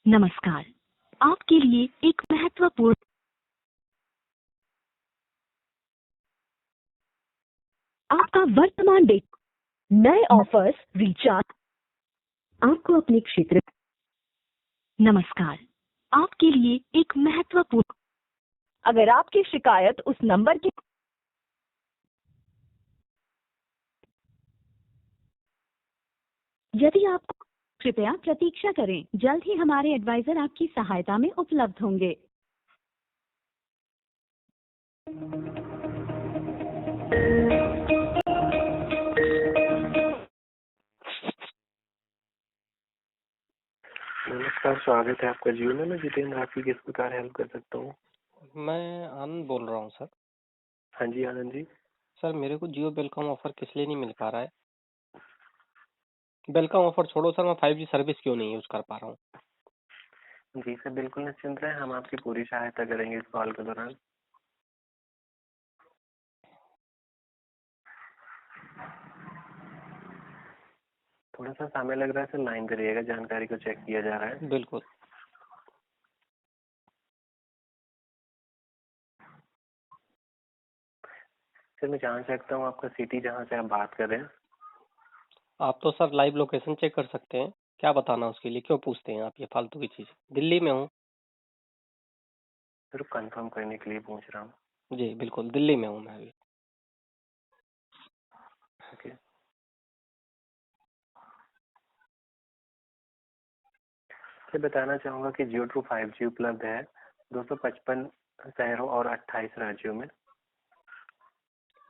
नमस्कार। आपके लिए एक महत्वपूर्ण आपका वर्तमान डेट, नए ऑफर्स, रिचार्ज आपको अपने क्षेत्र। नमस्कार। आपके लिए एक महत्वपूर्ण अगर आपकी शिकायत उस नंबर की यदि आप कृपया प्रतीक्षा करें, जल्द ही हमारे एडवाइजर आपकी सहायता में उपलब्ध होंगे। नमस्कार, स्वागत है आपका जियो में। मैं जितेंद्र आपकी किस प्रकार हेल्प कर सकता हूँ? मैं आनंद बोल रहा हूँ सर। हाँ जी आनंद जी। सर मेरे को जियो बेलकॉम ऑफर किस लिए नहीं मिल पा रहा है? बेलकॉम ऑफर छोड़ो सर, मैं 5G सर्विस क्यों नहीं यूज कर पा रहा हूँ? जी सर, बिल्कुल निश्चिंत रहें, हम आपकी पूरी सहायता करेंगे इस कॉल के दौरान। थोड़ा सा समय लग रहा है सर, लाइन पे रहिएगा, जानकारी को चेक किया जा रहा है। बिल्कुल। सर मैं जान सकता हूँ आपका सिटी जहाँ से आप बात कर रहे हैं? आप तो सर लाइव लोकेशन चेक कर सकते हैं, क्या बताना उसके लिए क्यों पूछते हैं आप ये फालतू की चीज? दिल्ली में हूँ। सर कंफर्म करने के लिए पूछ रहा हूँ। जी बिल्कुल, दिल्ली में हूँ मैं अभी। ओके सर, बताना चाहूँगा कि जियो ट्रू 5G उपलब्ध है 255 शहरों और 28 राज्यों में।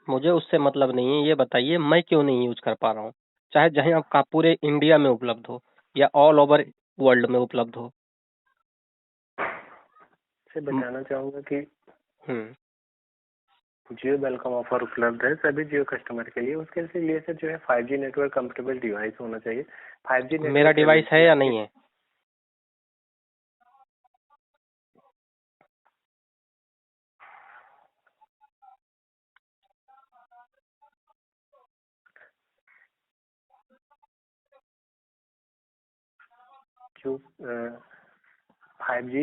मुझे उससे मतलब नहीं है, ये बताइए मैं क्यों नहीं यूज कर पा रहा हूँ? चाहे जहाँ आपका पूरे इंडिया में उपलब्ध हो या ऑल ओवर वर्ल्ड में उपलब्ध हो। सर बताना चाहूँगा कि हम्म जियो वेलकम ऑफर उपलब्ध है सभी जियो कस्टमर के लिए। उसके लिए सर जो है 5G नेटवर्क कंपेटेबल डिवाइस होना चाहिए। 5G मेरा नेटवर्क डिवाइस है या नहीं है? जो 5G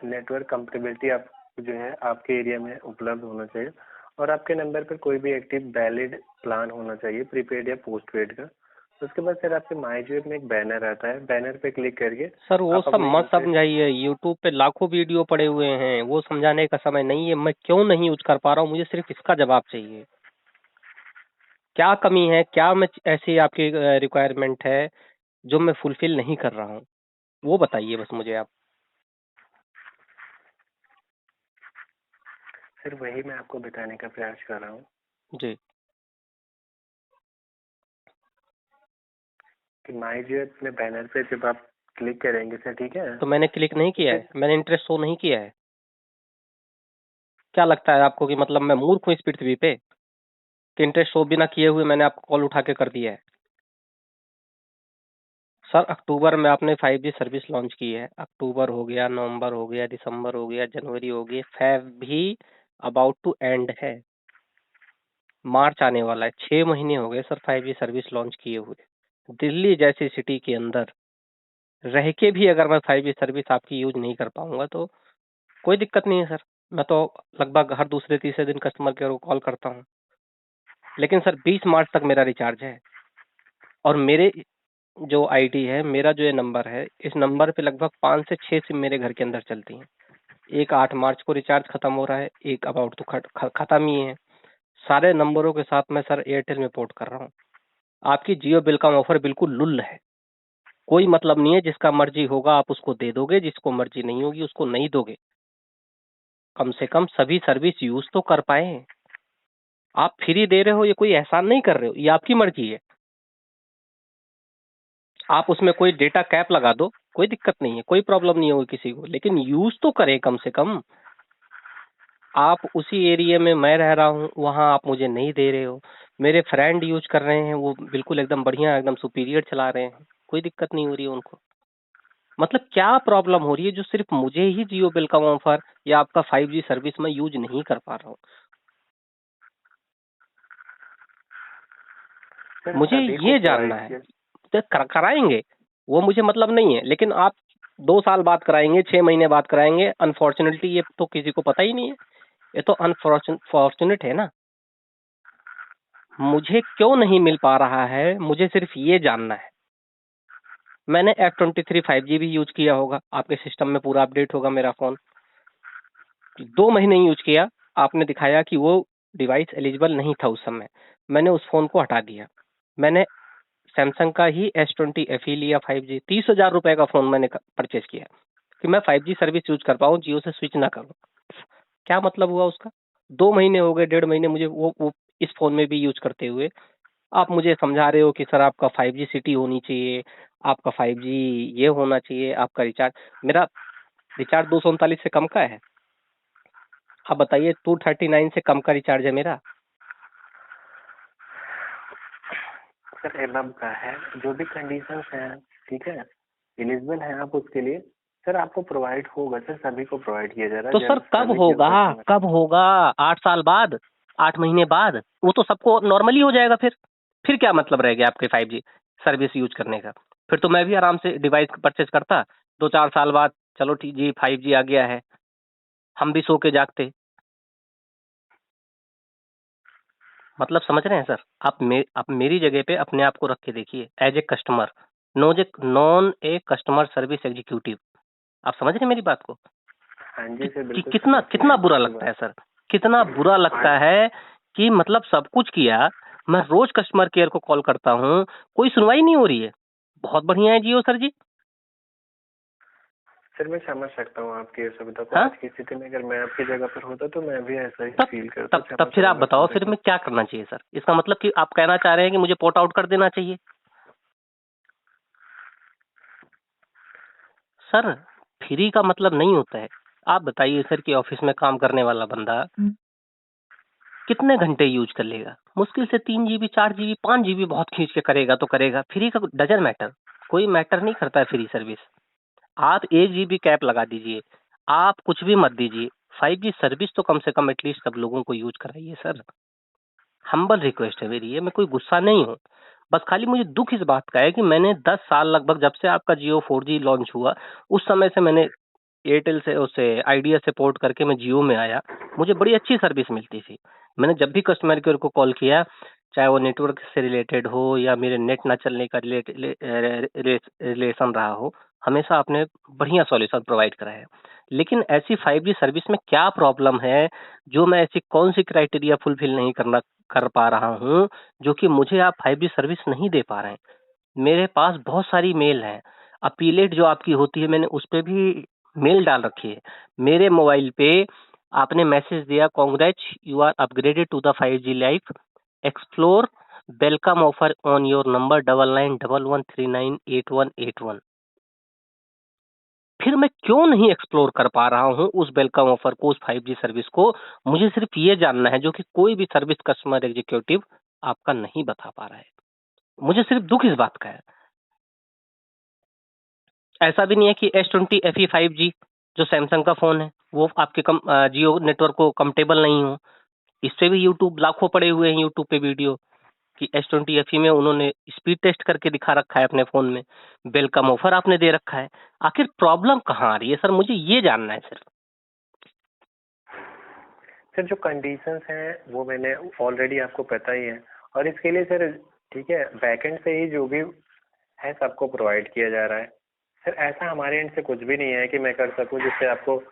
नेटवर्क कंपेटेबिलिटी आप जो है आपके एरिया में उपलब्ध होना चाहिए और आपके नंबर पर कोई भी एक्टिव वैलिड प्लान होना चाहिए, प्रीपेड या पोस्ट पेड का। उसके बाद सर आपके माई जियो में एक बैनर आता है, बैनर पे क्लिक करके सर वो आप सब अपने मत समझाइए, यूट्यूब पे लाखों वीडियो पड़े हुए हैं, वो समझाने का समय नहीं है। मैं क्यों नहीं यूज कर पा रहा हूँ, मुझे सिर्फ इसका जवाब चाहिए। क्या कमी है, क्या मैं ऐसी आपकी रिक्वायरमेंट है जो मैं फुलफिल नहीं कर रहा हूँ, वो बताइए बस मुझे आप। सर वही मैं आपको बताने का प्रयास कर रहा हूँ जी। कि माई जियो में बैनर पे जब आप क्लिक करेंगे सर, ठीक है, तो मैंने क्लिक नहीं तो किया फिर है, मैंने इंटरेस्ट शो नहीं किया है। क्या लगता है आपको कि मतलब मैं मूर्ख हूँ इस पृथ्वी पे कि इंटरेस्ट शो बिना किए हुए मैंने आपको कॉल उठा के कर दिया है? सर अक्टूबर में आपने 5G सर्विस लॉन्च की है। अक्टूबर हो गया, नवंबर हो गया, दिसंबर हो गया, जनवरी हो गया, फेब भी अबाउट टू एंड है, मार्च आने वाला है। 6 महीने हो गए सर 5G सर्विस लॉन्च किए हुए। दिल्ली जैसी सिटी के अंदर रह के भी अगर मैं 5G सर्विस आपकी यूज नहीं कर पाऊंगा तो कोई दिक्कत नहीं है सर। मैं तो लगभग हर दूसरे तीसरे दिन कस्टमर केयर को कॉल करता हूँ। लेकिन सर 20 मार्च तक मेरा रिचार्ज है और मेरे जो आईडी है, मेरा जो ये नंबर है, इस नंबर पे लगभग 5 से 6 सिम मेरे घर के अंदर चलती हैं। एक 8 मार्च को रिचार्ज खत्म हो रहा है, एक अबाउट तो खत्म ही है। सारे नंबरों के साथ मैं सर एयरटेल में पोर्ट कर रहा हूँ। आपकी जियो बिल्कॉम ऑफर बिल्कुल लुल है, कोई मतलब नहीं है। जिसका मर्जी होगा आप उसको दे दोगे, जिसको मर्जी नहीं होगी उसको नहीं दोगे। कम से कम सभी सर्विस यूज तो कर पाए। आप फ्री दे रहे हो, ये कोई एहसान नहीं कर रहे हो, ये आपकी मर्जी है। आप उसमें कोई डेटा कैप लगा दो, कोई दिक्कत नहीं है, कोई प्रॉब्लम नहीं होगी किसी को, लेकिन यूज तो करें कम से कम। आप उसी एरिया में मैं रह रहा हूँ, वहां आप मुझे नहीं दे रहे हो। मेरे फ्रेंड यूज कर रहे हैं, वो बिल्कुल एकदम बढ़िया, एकदम सुपीरियर चला रहे हैं, कोई दिक्कत नहीं हो रही है उनको। मतलब क्या प्रॉब्लम हो रही है जो सिर्फ मुझे ही जियो बिल्कॉम ऑफर या आपका 5G सर्विस में यूज नहीं कर पा रहा हूँ? सर मुझे सभी को ये जानना प्रोवाइड है। किया। तो कराएंगे, वो मुझे मतलब नहीं है, लेकिन आप 2 साल बाद कराएंगे, 6 महीने बाद कराएंगे। अनफॉर्चुनेटली ये तो किसी को पता ही नहीं है, ये तो अनफॉर्चुनेट है ना। मुझे क्यों नहीं मिल पा रहा है, मुझे सिर्फ ये जानना है। मैंने F23 5G भी यूज किया होगा, आपके सिस्टम में पूरा अपडेट होगा मेरा फोन। 2 महीने यूज किया, आपने दिखाया कि वो डिवाइस एलिजिबल नहीं था उस समय, मैंने उस फोन को हटा दिया। मैंने सैमसंग का ही S20 FE लिया 5G, 30,000 रुपए का फोन मैंने परचेज किया कि मैं 5G सर्विस यूज कर पाऊँ, जियो से स्विच ना करूँ। क्या मतलब हुआ उसका? 2 महीने हो गए, 1.5 महीने मुझे वो इस फोन में भी यूज करते हुए। आप मुझे समझा रहे हो कि सर आपका 5G सिटी होनी चाहिए, आपका 5G ये होना चाहिए, आपका रिचार्ज। मेरा रिचार्ज 239 से कम का है। आप बताइए, 239 से कम का रिचार्ज है मेरा। सर एबव का है, जो भी कंडीशंस हैं, ठीक है, एलिजिबल है आप उसके लिए, सर आपको प्रोवाइड होगा, सर सभी को प्रोवाइड किया जा रहा है। तो सर कब होगा? कब होगा? 8 साल बाद, 8 महीने बाद? वो तो सबको नॉर्मली हो जाएगा। फिर क्या मतलब रह गया आपके 5G सर्विस यूज करने का? फिर तो मैं भी आराम से डिवाइस परचेज करता 2-4 साल बाद, चलो ठीक जी 5G आ गया है, हम भी सो के जागते। मतलब समझ रहे हैं सर? आप मेरी जगह पे अपने आप को रख के देखिए, as a customer, non a customer service executive. आप समझ रहे हैं मेरी बात को? हाँ जी सर, कि बिल्कुल। कितना बुरा लगता है सर, कितना बुरा लगता है कि मतलब सब कुछ किया, मैं रोज कस्टमर केयर को कॉल करता हूँ, कोई सुनवाई नहीं हो रही है। बहुत बढ़िया है जियो सर जी। सर मैं समझ सकता हूँ आपकी असुविधा को। हाँ? आज की स्थिति में अगर मैं आपकी जगह पर होता तो मैं भी ऐसा ही फील करता। तब फिर आप बताओ, फिर मैं क्या करना चाहिए सर? इसका मतलब कि आप कहना चाह रहे हैं कि मुझे पोर्ट आउट कर देना चाहिए? सर फ्री का मतलब नहीं होता है। आप बताइए सर कि ऑफिस में काम करने वाला बंदा कितने घंटे यूज कर लेगा? मुश्किल से 3 GB, 4 GB, 5 GB बहुत खींच के करेगा तो करेगा। फ्री का डजन मैटर, कोई मैटर नहीं करता है फ्री सर्विस। आप 1 GB कैप लगा दीजिए, आप कुछ भी मत दीजिए, 5G सर्विस तो कम से कम एटलीस्ट सब लोगों को यूज कराइए सर। हम्बल रिक्वेस्ट है मेरी, ये मैं कोई गुस्सा नहीं हूँ, बस खाली मुझे दुख इस बात का है कि मैंने 10 साल लगभग, जब से आपका जियो 4G लॉन्च हुआ उस समय से मैंने एयरटेल से, उससे आइडिया से पोर्ट करके मैं जियो में आया, मुझे बड़ी अच्छी सर्विस मिलती थी। मैंने जब भी कस्टमर केयर को कॉल किया, चाहे वो नेटवर्क से रिलेटेड हो या मेरे नेट ना चलने का रिलेशन रहा हो, हमेशा आपने बढ़िया सॉल्यूशन प्रोवाइड कराया है। लेकिन ऐसी 5G सर्विस में क्या प्रॉब्लम है, जो मैं ऐसी कौन सी क्राइटेरिया फुलफिल नहीं कर पा रहा हूँ, जो कि मुझे आप 5G सर्विस नहीं दे पा रहे हैं? मेरे पास बहुत सारी मेल है, अपीलेट जो आपकी होती है, मैंने उस पे भी मेल डाल रखी है। मेरे मोबाइल पे आपने मैसेज दिया, congrats you are upgraded to the 5G life, explore welcome offer on your number 9911398181। फिर मैं क्यों नहीं एक्सप्लोर कर पा रहा हूं उस वेलकम ऑफर को, उस 5G सर्विस को? मुझे सिर्फ ये जानना है, जो कि कोई भी सर्विस कस्टमर एग्जीक्यूटिव आपका नहीं बता पा रहा है। मुझे सिर्फ दुख इस बात का है। ऐसा भी नहीं है कि S20 FE 5G जो सैमसंग का फोन है वो आपके जियो नेटवर्क को कंफर्टेबल नहीं हो। इस पे भी यूट्यूब लाखों पड़े हुए हैं, यूट्यूब पे वीडियो कि S20 FE में उन्होंने स्पीड टेस्ट करके दिखा रखा है अपने फोन में, वेलकम ऑफर आपने दे रखा है। आखिर प्रॉब्लम कहाँ आ रही है सर? मुझे ये जानना है सिर्फ। सर जो कंडीशंस हैं वो मैंने ऑलरेडी आपको पता ही है, और इसके लिए सर ठीक है, बैकएंड से ही जो भी है सबको प्रोवाइड किया जा रहा है। सर ऐसा हमारे एंड से कुछ भी नहीं है कि मैं कर सकूं जिससे आपको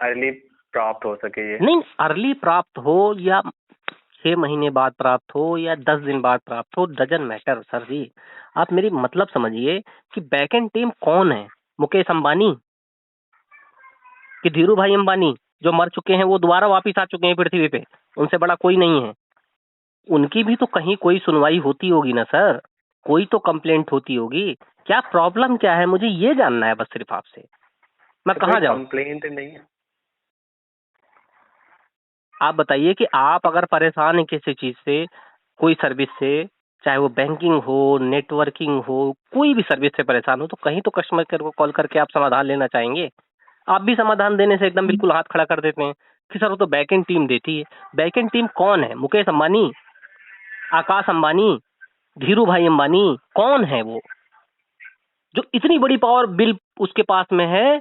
अर्ली प्राप्त हो सके। ये नहीं, अर्ली प्राप्त हो या 6 महीने बाद प्राप्त हो या 10 दिन बाद प्राप्त हो, डजन मैटर सर जी। आप मेरी मतलब समझिए कि बैकएंड टीम कौन है? मुकेश अंबानी कि धीरू भाई अंबानी जो मर चुके हैं, वो दोबारा वापिस आ चुके हैं पृथ्वी पे, उनसे बड़ा कोई नहीं है। उनकी भी तो कहीं कोई सुनवाई होती होगी ना सर, कोई तो कंप्लेंट होती होगी। क्या प्रॉब्लम क्या है, मुझे ये जानना है बस सिर्फ आपसे। मैं कहाँ जाऊँ? कंप्लेंट नहीं है। आप बताइए कि आप अगर परेशान हैं किसी चीज से, कोई सर्विस से, चाहे वो बैंकिंग हो, नेटवर्किंग हो, कोई भी सर्विस से परेशान हो, तो कहीं तो कस्टमर केयर को कॉल करके आप समाधान लेना चाहेंगे। आप भी समाधान देने से एकदम बिल्कुल हाथ खड़ा कर देते हैं कि सर वो तो बैकएंड टीम देती है। बैकएंड टीम कौन है? मुकेश अंबानी, आकाश अंबानी, धीरू भाई अंबानी, कौन है वो जो इतनी बड़ी पावर बिल उसके पास में है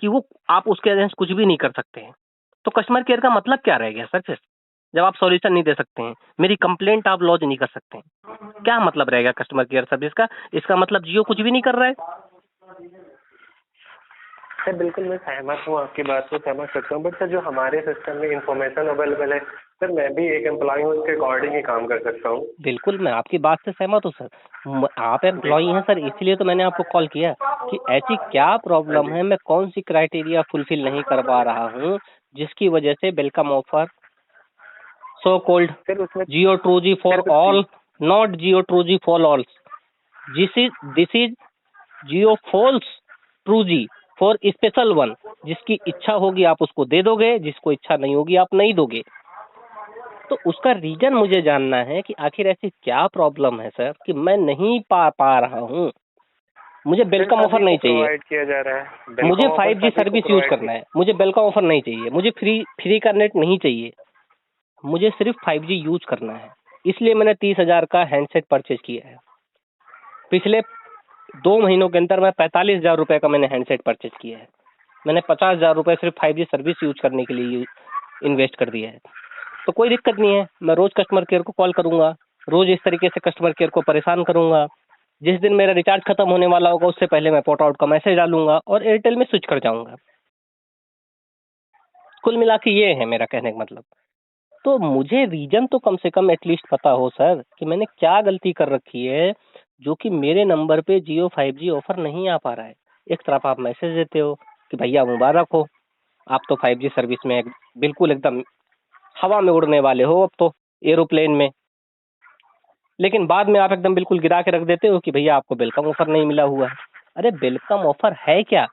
कि वो आप उसके अगेंस्ट कुछ भी नहीं कर सकते हैं। तो कस्टमर केयर का मतलब क्या रह गया सर फिर, जब आप सॉल्यूशन नहीं दे सकते हैं, मेरी कंप्लेंट आप लॉन्च नहीं कर सकते हैं, क्या मतलब रहेगा कस्टमर केयर सर्विस का? इसका मतलब जियो कुछ भी नहीं कर रहा है। सर बिल्कुल मैं सहमत हूँ, आपकी बात से सहमत करता हूँ, बट सर जो हमारे सिस्टम में इंफॉर्मेशन अवेलेबल है सर, मैं भी एक एम्प्लॉय हूँ, उसके अकॉर्डिंग ही काम कर सकता हूँ। बिल्कुल मैं आपकी बात से सहमत हूँ सर। आप एम्प्लॉई हैं सर, इसलिए तो मैंने आपको कॉल किया कि ऐसी क्या प्रॉब्लम है, मैं कौन सी क्राइटेरिया फुलफिल नहीं कर पा रहा हूँ जिसकी वजह से welcome offer so called sir उसमें Jio true G for all, not Jio true G for all, this is Jio false true G for special one. जिसकी इच्छा होगी आप उसको दे दोगे, जिसको इच्छा नहीं होगी आप नहीं दोगे। तो उसका रीजन मुझे जानना है कि आखिर ऐसी क्या प्रॉब्लम है सर कि मैं नहीं पा रहा हूँ। मुझे वेलकम ऑफर नहीं चाहिए, प्रोवाइड किया जा रहा है, मुझे 5G सर्विस यूज करना है, मुझे वेलकम ऑफर नहीं चाहिए, मुझे फ्री का नेट नहीं चाहिए, मुझे सिर्फ 5G यूज करना है। इसलिए मैंने 30,000 का हैंडसेट परचेज किया है। पिछले 2 महीनों के अंदर मैं 45,000 रुपए का मैंने हैंडसेट परचेज किया है। मैंने 50,000 रुपए सिर्फ 5G सर्विस यूज करने के लिए इन्वेस्ट कर दिया है। तो कोई दिक्कत नहीं है, मैं रोज कस्टमर केयर को कॉल करूंगा, रोज इस तरीके से कस्टमर केयर को परेशान करूंगा। जिस दिन मेरा रिचार्ज खत्म होने वाला होगा उससे पहले मैं पोर्ट आउट का मैसेज डालूंगा और एयरटेल में स्विच कर जाऊंगा। कुल मिला के ये है मेरा कहने का मतलब। तो मुझे रीजन तो कम से कम एटलीस्ट पता हो सर कि मैंने क्या गलती कर रखी है जो कि मेरे नंबर पे जियो 5G ऑफर नहीं आ पा रहा है। एक तरफ आप मैसेज देते हो कि भैया मुबारक हो, आप तो 5G सर्विस में बिल्कुल एकदम हवा में उड़ने वाले हो, अब तो एरोप्लेन में। लेकिन बाद में आप एकदम बिल्कुल गिरा के रख देते हो कि भैया आपको वेलकम ऑफर नहीं मिला हुआ है। अरे वेलकम ऑफर है क्या,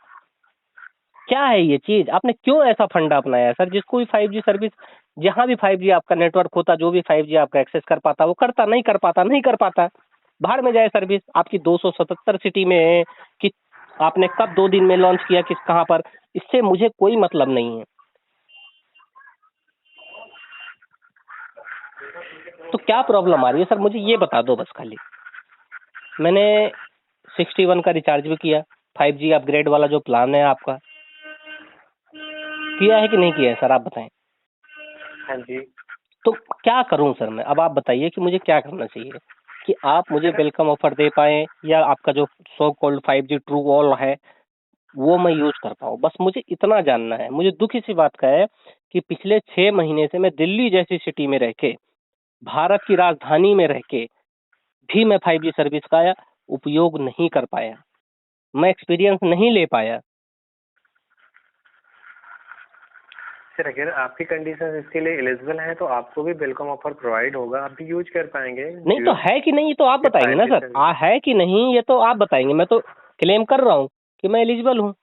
क्या है ये चीज? आपने क्यों ऐसा फंडा अपनाया है सर? जिसको भी 5G सर्विस, जहां भी 5G आपका नेटवर्क होता, जो भी 5G आपका एक्सेस कर पाता वो करता, नहीं कर पाता नहीं कर पाता, बाहर में जाए सर्विस। आपकी 277 सिटी में है कि आपने कब 2 दिन में लॉन्च किया, किस कहां पर, इससे मुझे कोई मतलब नहीं है। तो क्या प्रॉब्लम आ रही है सर, मुझे ये बता दो बस खाली। मैंने 61 का रिचार्ज भी किया, 5G अपग्रेड वाला जो प्लान है आपका, किया है कि नहीं किया है सर, आप बताएं। हाँ जी। तो क्या करूं सर मैं? अब आप बताइए कि मुझे क्या करना चाहिए कि आप मुझे वेलकम ऑफर दे पाए या आपका जो so called 5G true all है वो मैं यूज कर पाऊं, बस मुझे इतना जानना है। मुझे दुख इसी बात का है कि पिछले 6 महीने से मैं दिल्ली जैसी सिटी में रह के, भारत की राजधानी में रह के भी मैं 5G सर्विस का उपयोग नहीं कर पाया, मैं एक्सपीरियंस नहीं ले पाया। सर अगर आपकी कंडीशन इसके लिए एलिजिबल है तो आपको भी वेलकम ऑफर प्रोवाइड होगा, आप भी यूज कर पाएंगे। नहीं तो है कि नहीं ये तो आप बताएंगे ना सर, है कि नहीं ये तो आप बताएंगे। मैं तो क्लेम कर रहा हूँ कि मैं एलिजिबल हूँ।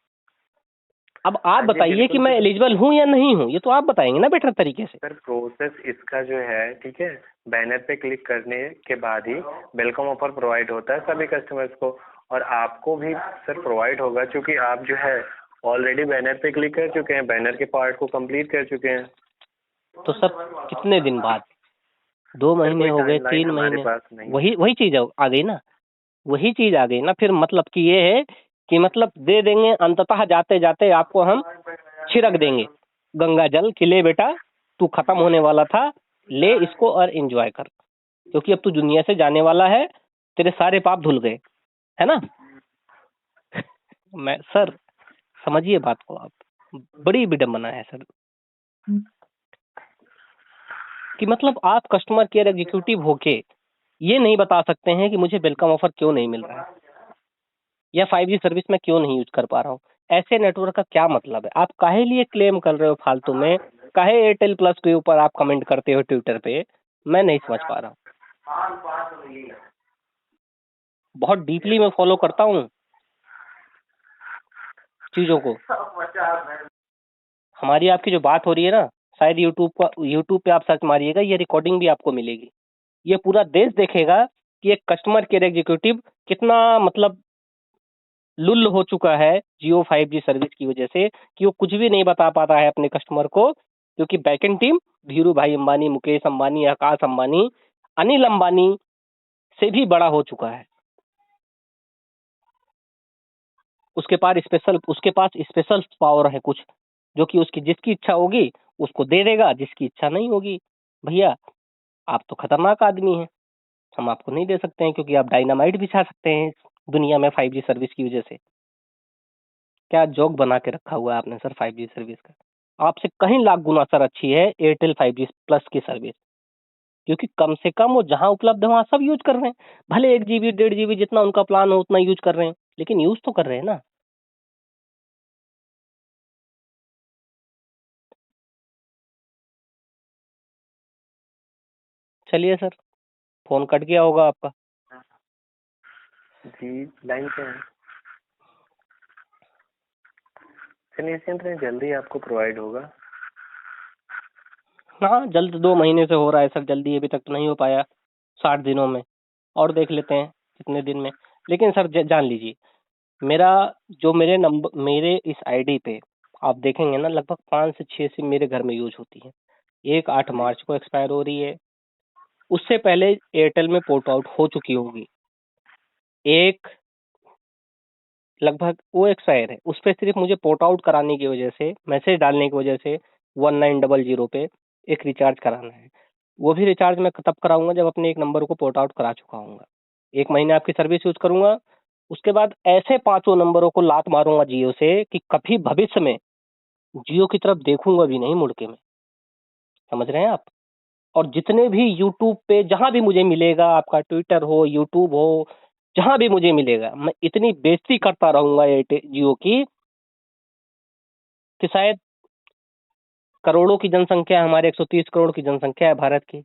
अब आप बताइए कि मैं एलिजिबल हूँ या नहीं हूँ, ये तो आप बताएंगे ना बेटर तरीके से। सर प्रोसेस इसका जो है, ठीक है, बैनर पे क्लिक करने के बाद ही वेलकम ऑफर प्रोवाइड होता है सभी कस्टमर्स को, और आपको भी सर प्रोवाइड होगा क्योंकि आप जो है ऑलरेडी बैनर पे क्लिक कर चुके हैं, बैनर के पार्ट को कंप्लीट कर चुके हैं। तो सर कितने दिन बाद? 2 महीने हो गए, 3 महीने, वही चीज आ गई ना, वही चीज आ गई ना। फिर मतलब कि ये है कि मतलब दे देंगे, अंततः जाते जाते आपको हम छिड़क देंगे गंगा जल कि ले बेटा तू खत्म होने वाला था, ले इसको और एंजॉय कर, क्योंकि अब तू दुनिया से जाने वाला है, तेरे सारे पाप धुल गए, है ना। मैं सर समझिए बात को आप, बड़ी विडंबना है सर कि मतलब आप कस्टमर केयर एग्जीक्यूटिव होके ये नहीं बता सकते हैं कि मुझे वेलकम ऑफर क्यों नहीं मिल रहा है या 5G सर्विस में क्यों नहीं यूज कर पा रहा हूँ। ऐसे नेटवर्क का क्या मतलब है? आप काहे लिए क्लेम कर रहे हो फालतू में? काहे एयरटेल प्लस के ऊपर आप कमेंट करते हो ट्विटर पे? मैं नहीं समझ पा रहा हूँ। बहुत डीपली मैं फॉलो करता हूँ चीजों को। हमारी आपकी जो बात हो रही है ना, शायद यूट्यूब पे आप सर्च मारिएगा, ये रिकॉर्डिंग भी आपको मिलेगी। ये पूरा देश देखेगा कि एक कस्टमर केयर एग्जीक्यूटिव कितना मतलब लुल्ल हो चुका है जियो 5G सर्विस की वजह से कि वो कुछ भी नहीं बता पाता है अपने कस्टमर को, क्योंकि बैकएंड टीम धीरू भाई अंबानी, मुकेश अंबानी, आकाश अंबानी, अनिल अंबानी से भी बड़ा हो चुका है। उसके पास स्पेशल पावर है कुछ, जो कि उसकी जिसकी इच्छा होगी उसको दे देगा, जिसकी इच्छा नहीं होगी। भैया आप तो खतरनाक आदमी हैं, हम आपको नहीं दे सकते हैं, क्योंकि आप डायनामाइट बिछा सकते हैं दुनिया में 5G सर्विस की वजह से। क्या जोक बना के रखा हुआ है आपने सर 5G सर्विस का। आपसे कहीं लाख गुना सर अच्छी है एयरटेल 5G प्लस की सर्विस, क्योंकि कम से कम वो जहां उपलब्ध है वहां सब यूज कर रहे हैं। भले 1 GB 1.5 GB जितना उनका प्लान हो उतना यूज कर रहे हैं, लेकिन यूज तो कर रहे हैं ना। चलिए सर, फोन कट गया होगा आपका। जी लाइन पे है। चलिए निश्चिंत रहें, जल्दी आपको प्रोवाइड होगा। हाँ जल्द, 2 महीने से हो रहा है सर, जल्दी अभी तक तो नहीं हो पाया, 60 दिनों में, और देख लेते हैं कितने दिन में। लेकिन सर जान लीजिए, मेरा जो मेरे इस आईडी पे आप देखेंगे ना, लगभग 5 से 6 सिम मेरे घर में यूज होती है। एक 8 मार्च को एक्सपायर हो रही है, उससे पहले एयरटेल में पोर्ट आउट हो चुकी होगी। एक लगभग वो एक्सपायर है, उस पर सिर्फ मुझे पोर्ट आउट कराने की वजह से, मैसेज डालने की वजह से 1900 पे एक रिचार्ज कराना है। वो भी रिचार्ज मैं तब कराऊंगा जब अपने एक नंबर को पोर्ट आउट करा चुका हूँ। 1 महीने आपकी सर्विस यूज करूंगा, उसके बाद ऐसे 5 नंबरों को लात मारूंगा जियो से कि कभी भविष्य में जियो की तरफ देखूंगा भी नहीं मुड़ के मैं। समझ रहे हैं आप। और जितने भी यूट्यूब पे जहां भी मुझे मिलेगा, आपका ट्विटर हो, यूट्यूब हो, जहां भी मुझे मिलेगा, मैं इतनी बेइज्जती करता रहूंगा एयरटेल जियो की कि शायद करोड़ों की जनसंख्या, हमारे 130 करोड़ की जनसंख्या है भारत की,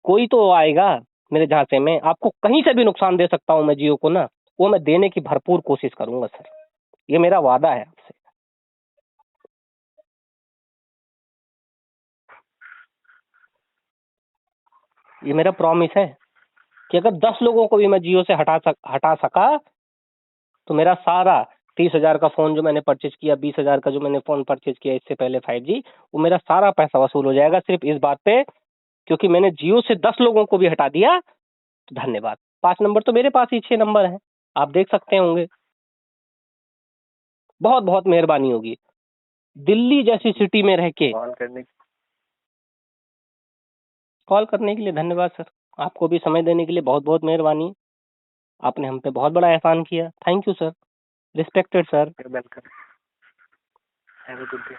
कोई तो आएगा मेरे झांसे में। आपको कहीं से भी नुकसान दे सकता हूं मैं जियो को ना, वो मैं देने की भरपूर कोशिश करूंगा सर, ये मेरा वादा है आपसे। ये मेरा प्रॉमिस है कि अगर 10 लोगों को भी मैं जियो से हटा सका तो मेरा सारा 30,000 का फोन जो मैंने परचेज किया, 20,000 का जो मैंने फोन परचेज किया इससे पहले 5G, वो मेरा सारा पैसा वसूल हो जाएगा सिर्फ इस बात पे, क्योंकि मैंने जियो से 10 लोगों को भी हटा दिया। तो धन्यवाद। 5 नंबर तो मेरे पास ही 6 नंबर हैं, आप देख सकते होंगे। बहुत बहुत मेहरबानी होगी। दिल्ली जैसी सिटी में रह के कॉल करने के लिए धन्यवाद सर। आपको भी समय देने के लिए बहुत बहुत मेहरबानी। आपने हम पे बहुत बड़ा एहसान किया। Thank you sir. Respected sir. Welcome. Have a good day.